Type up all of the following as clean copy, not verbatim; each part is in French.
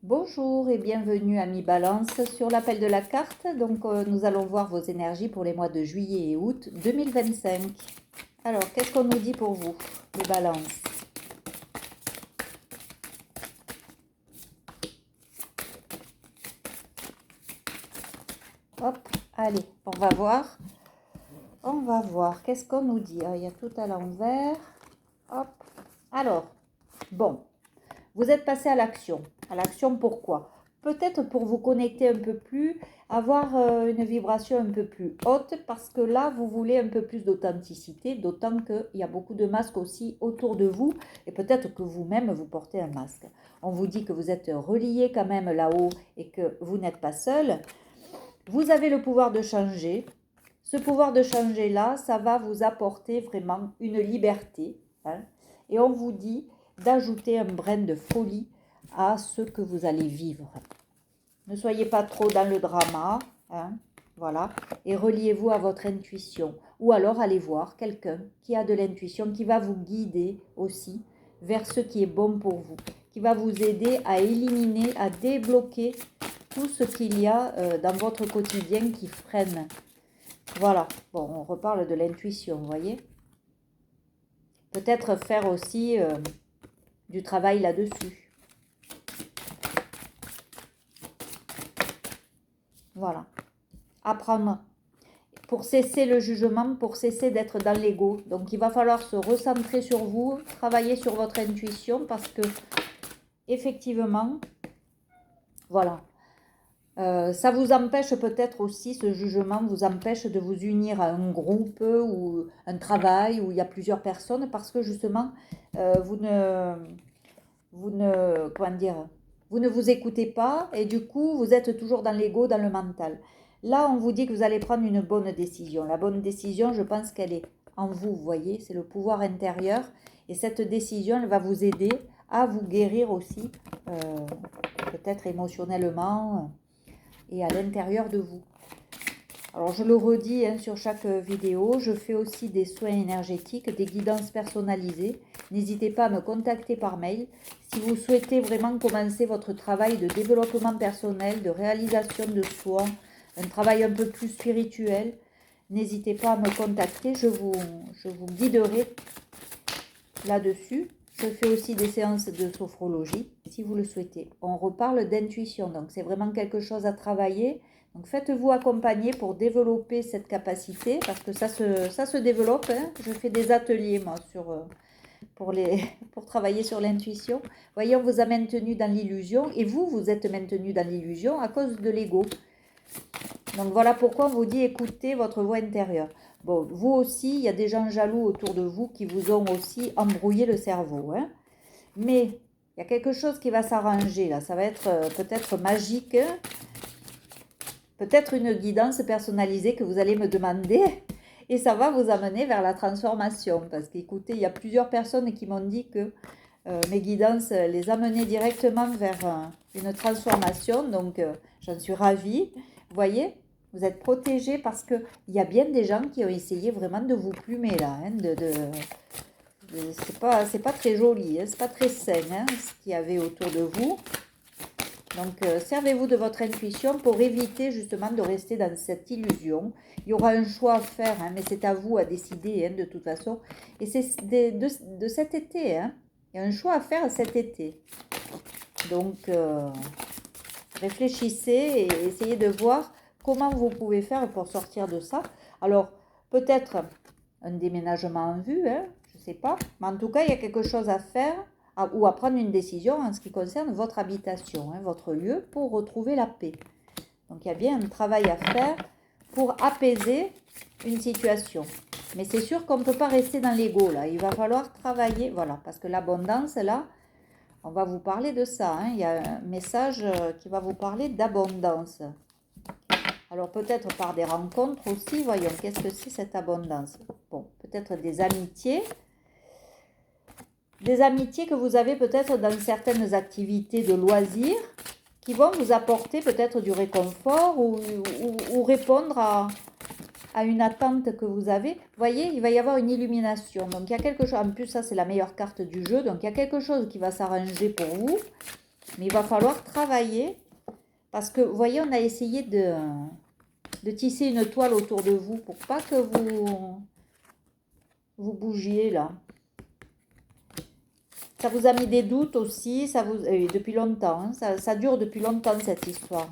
Bonjour et bienvenue à Mi-Balance sur l'appel de la carte. Donc nous allons voir vos énergies pour les mois de juillet et août 2025. Alors qu'est-ce qu'on nous dit pour vous, les balances? Hop, allez, on va voir. On va voir, qu'est-ce qu'on nous dit? Ah, il y a tout à l'envers. Hop, alors, bon, vous êtes passé à l'action. À l'action pourquoi? Peut-être pour vous connecter un peu plus, avoir une vibration un peu plus haute, parce que là, vous voulez un peu plus d'authenticité, d'autant qu'il y a beaucoup de masques aussi autour de vous, et peut-être que vous-même, vous portez un masque. On vous dit que vous êtes relié quand même là-haut et que vous n'êtes pas seul. Vous avez le pouvoir de changer. Ce pouvoir de changer-là, ça va vous apporter vraiment une liberté. Hein, et on vous dit d'ajouter un brin de folie à ce que vous allez vivre. Ne soyez pas trop dans le drama, hein, voilà, et reliez-vous à votre intuition. Ou alors allez voir quelqu'un qui a de l'intuition, qui va vous guider aussi vers ce qui est bon pour vous, qui va vous aider à éliminer, à débloquer tout ce qu'il y a dans votre quotidien qui freine. Voilà, bon, on reparle de l'intuition, vous voyez. Peut-être faire aussi du travail là-dessus. Voilà. Apprendre pour cesser le jugement, pour cesser d'être dans l'ego. Donc il va falloir se recentrer sur vous, travailler sur votre intuition parce que effectivement, voilà, ça vous empêche peut-être aussi, ce jugement vous empêche de vous unir à un groupe ou un travail où il y a plusieurs personnes parce que justement, comment dire, vous ne vous écoutez pas et du coup, vous êtes toujours dans l'ego, dans le mental. Là, on vous dit que vous allez prendre une bonne décision. La bonne décision, je pense qu'elle est en vous, vous voyez, c'est le pouvoir intérieur. Et cette décision, elle va vous aider à vous guérir aussi, peut-être émotionnellement et à l'intérieur de vous. Alors je le redis hein, sur chaque vidéo, je fais aussi des soins énergétiques, des guidances personnalisées. N'hésitez pas à me contacter par mail si vous souhaitez vraiment commencer votre travail de développement personnel, de réalisation de soi, un travail un peu plus spirituel. N'hésitez pas à me contacter, je vous guiderai là-dessus. Je fais aussi des séances de sophrologie si vous le souhaitez. On reparle d'intuition, donc c'est vraiment quelque chose à travailler. Donc faites-vous accompagner pour développer cette capacité, parce que ça se développe. Hein. Je fais des ateliers, moi, pour travailler sur l'intuition. Voyez, on vous a maintenu dans l'illusion, et vous, vous êtes maintenu dans l'illusion à cause de l'ego. Donc voilà pourquoi on vous dit écoutez votre voix intérieure. Bon, vous aussi, il y a des gens jaloux autour de vous qui vous ont aussi embrouillé le cerveau. Hein. Mais il y a quelque chose qui va s'arranger là. Ça va être peut-être magique. Hein. Peut-être une guidance personnalisée que vous allez me demander et ça va vous amener vers la transformation. Parce qu'écoutez, il y a plusieurs personnes qui m'ont dit que mes guidances les amenaient directement vers une transformation. Donc, j'en suis ravie. Vous voyez, vous êtes protégés parce qu'il y a bien des gens qui ont essayé vraiment de vous plumer là. Hein, c'est pas très joli, hein, c'est pas très sain hein, ce qu'il y avait autour de vous. Donc, servez-vous de votre intuition pour éviter justement de rester dans cette illusion. Il y aura un choix à faire, hein, mais c'est à vous à décider hein, de toute façon. Et c'est de cet été. Hein. Il y a un choix à faire cet été. Donc, réfléchissez et essayez de voir comment vous pouvez faire pour sortir de ça. Alors, peut-être un déménagement en vue, hein, je ne sais pas. Mais en tout cas, il y a quelque chose à faire ou à prendre une décision en ce qui concerne votre habitation, hein, votre lieu, pour retrouver la paix. Donc il y a bien un travail à faire pour apaiser une situation. Mais c'est sûr qu'on ne peut pas rester dans l'ego, là. Il va falloir travailler, voilà, parce que l'abondance, là, on va vous parler de ça. Hein. Il y a un message qui va vous parler d'abondance. Alors peut-être par des rencontres aussi, voyons, qu'est-ce que c'est cette abondance? Bon, peut-être des amitiés. Des amitiés que vous avez peut-être dans certaines activités de loisirs qui vont vous apporter peut-être du réconfort ou répondre à une attente que vous avez. Vous voyez, il va y avoir une illumination. Donc il y a quelque chose, en plus ça c'est la meilleure carte du jeu, donc il y a quelque chose qui va s'arranger pour vous. Mais il va falloir travailler parce que, vous voyez, on a essayé de tisser une toile autour de vous pour pas que vous bougiez là. Ça vous a mis des doutes aussi, ça vous, depuis longtemps, hein, ça dure depuis longtemps cette histoire.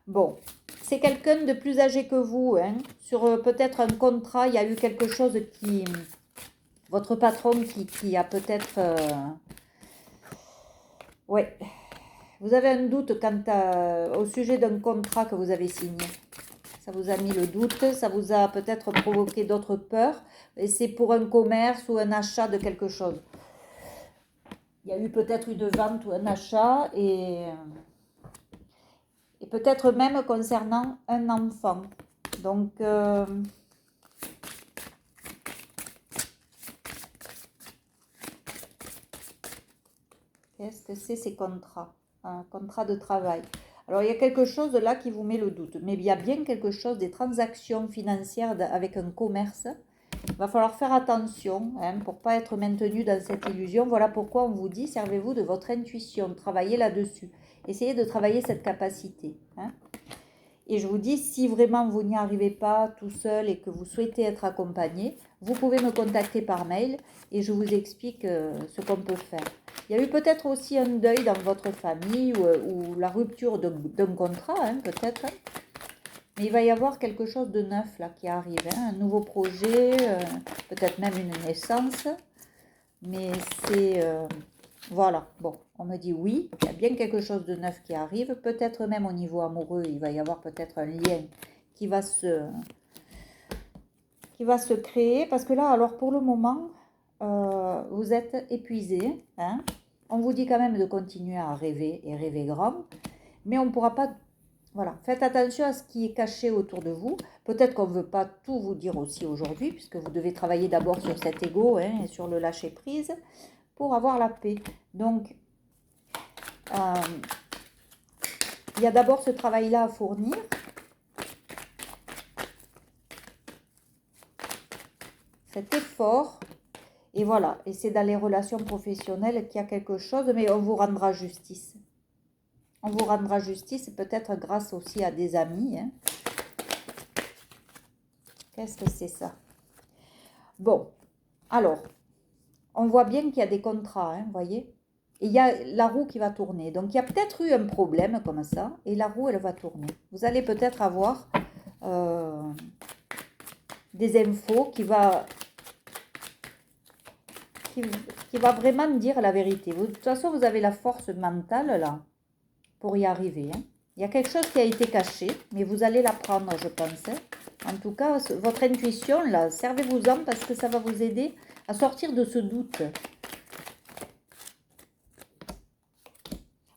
Bon, c'est quelqu'un de plus âgé que vous, hein. Sur peut-être un contrat, il y a eu quelque chose qui... Votre patron qui a peut-être... ouais, vous avez un doute quant au sujet d'un contrat que vous avez signé. Ça vous a mis le doute, ça vous a peut-être provoqué d'autres peurs. Et c'est pour un commerce ou un achat de quelque chose. Il y a eu peut-être une vente ou un achat et peut-être même concernant un enfant. Donc, qu'est-ce que c'est ces contrats? Un contrat de travail. Alors, il y a quelque chose là qui vous met le doute. Mais il y a bien quelque chose, des transactions financières avec un commerce. Il va falloir faire attention hein, pour ne pas être maintenu dans cette illusion. Voilà pourquoi on vous dit, servez-vous de votre intuition, travaillez là-dessus. Essayez de travailler cette capacité. Hein. Et je vous dis, si vraiment vous n'y arrivez pas tout seul et que vous souhaitez être accompagné, vous pouvez me contacter par mail et je vous explique ce qu'on peut faire. Il y a eu peut-être aussi un deuil dans votre famille ou la rupture d'un contrat, hein, peut-être. Mais il va y avoir quelque chose de neuf là qui arrive, hein, un nouveau projet, peut-être même une naissance. Mais c'est... voilà, bon, on me dit oui, il y a bien quelque chose de neuf qui arrive. Peut-être même au niveau amoureux, il va y avoir peut-être un lien qui va se créer. Parce que là, alors pour le moment, vous êtes épuisé. Hein. On vous dit quand même de continuer à rêver et rêver grand. Mais on ne pourra pas... Voilà, faites attention à ce qui est caché autour de vous. Peut-être qu'on ne veut pas tout vous dire aussi aujourd'hui, puisque vous devez travailler d'abord sur cet ego hein, et sur le lâcher-prise pour avoir la paix. Donc, il y a d'abord ce travail-là à fournir. Cet effort. Et voilà, et c'est dans les relations professionnelles qu'il y a quelque chose, mais on vous rendra justice. On vous rendra justice, peut-être grâce aussi à des amis. Hein. Qu'est-ce que c'est ça? Bon, alors, on voit bien qu'il y a des contrats, hein, vous voyez? Et il y a la roue qui va tourner. Donc, il y a peut-être eu un problème comme ça, et la roue, elle va tourner. Vous allez peut-être avoir des infos qui va vraiment dire la vérité. De toute façon, vous avez la force mentale, là, pour y arriver. Hein. Il y a quelque chose qui a été caché, mais vous allez l'apprendre, je pense. En tout cas, votre intuition, là, servez-vous-en parce que ça va vous aider à sortir de ce doute.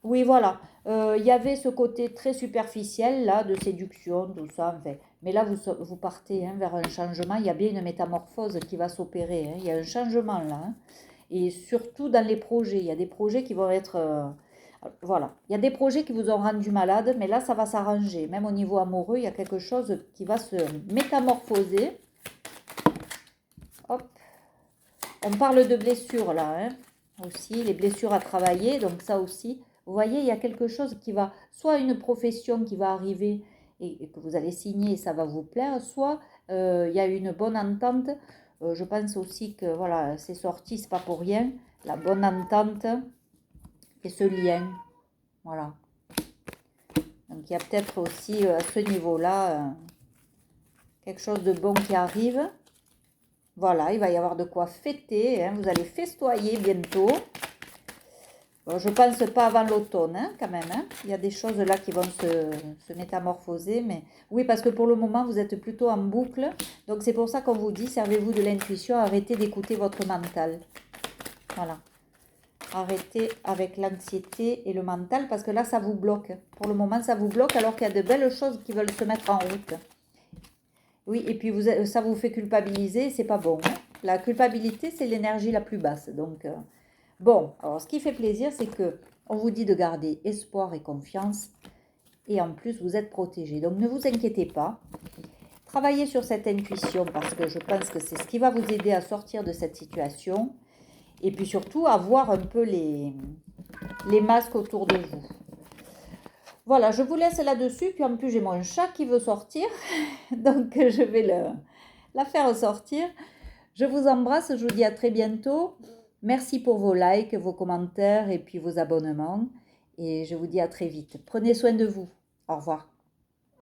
Oui, voilà. Il y avait ce côté très superficiel, là, de séduction, tout ça, enfin. Mais là, vous partez hein, vers un changement. Il y a bien une métamorphose qui va s'opérer. Hein. Il y a un changement, là. Hein. Et surtout dans les projets. Il y a des projets qui vont être... voilà. Il y a des projets qui vous ont rendu malade, mais là, ça va s'arranger. Même au niveau amoureux, il y a quelque chose qui va se métamorphoser. Hop. On parle de blessures, là, hein. Aussi, les blessures à travailler, donc ça aussi... Vous voyez, il y a quelque chose qui va, soit une profession qui va arriver et que vous allez signer et ça va vous plaire, soit il y a une bonne entente. Je pense aussi que voilà, c'est sorti, c'est pas pour rien. La bonne entente et ce lien. Voilà. Donc il y a peut-être aussi à ce niveau-là quelque chose de bon qui arrive. Voilà, il va y avoir de quoi fêter. Hein. Vous allez festoyer bientôt. Bon, je ne pense pas avant l'automne, hein, quand même. Hein. Il y a des choses là qui vont se métamorphoser. Mais oui, parce que pour le moment, vous êtes plutôt en boucle. Donc, c'est pour ça qu'on vous dit, servez-vous de l'intuition, arrêtez d'écouter votre mental. Voilà. Arrêtez avec l'anxiété et le mental, parce que là, ça vous bloque. Pour le moment, ça vous bloque, alors qu'il y a de belles choses qui veulent se mettre en route. Oui, et puis ça vous fait culpabiliser, c'est pas bon. Hein. La culpabilité, c'est l'énergie la plus basse. Donc... bon, alors ce qui fait plaisir, c'est que on vous dit de garder espoir et confiance. Et en plus, vous êtes protégé. Donc ne vous inquiétez pas. Travaillez sur cette intuition parce que je pense que c'est ce qui va vous aider à sortir de cette situation. Et puis surtout, à voir un peu les masques autour de vous. Voilà, je vous laisse là-dessus. Puis en plus, j'ai mon chat qui veut sortir. Donc, je vais la faire sortir. Je vous embrasse. Je vous dis à très bientôt. Merci pour vos likes, vos commentaires et puis vos abonnements. Et je vous dis à très vite. Prenez soin de vous. Au revoir.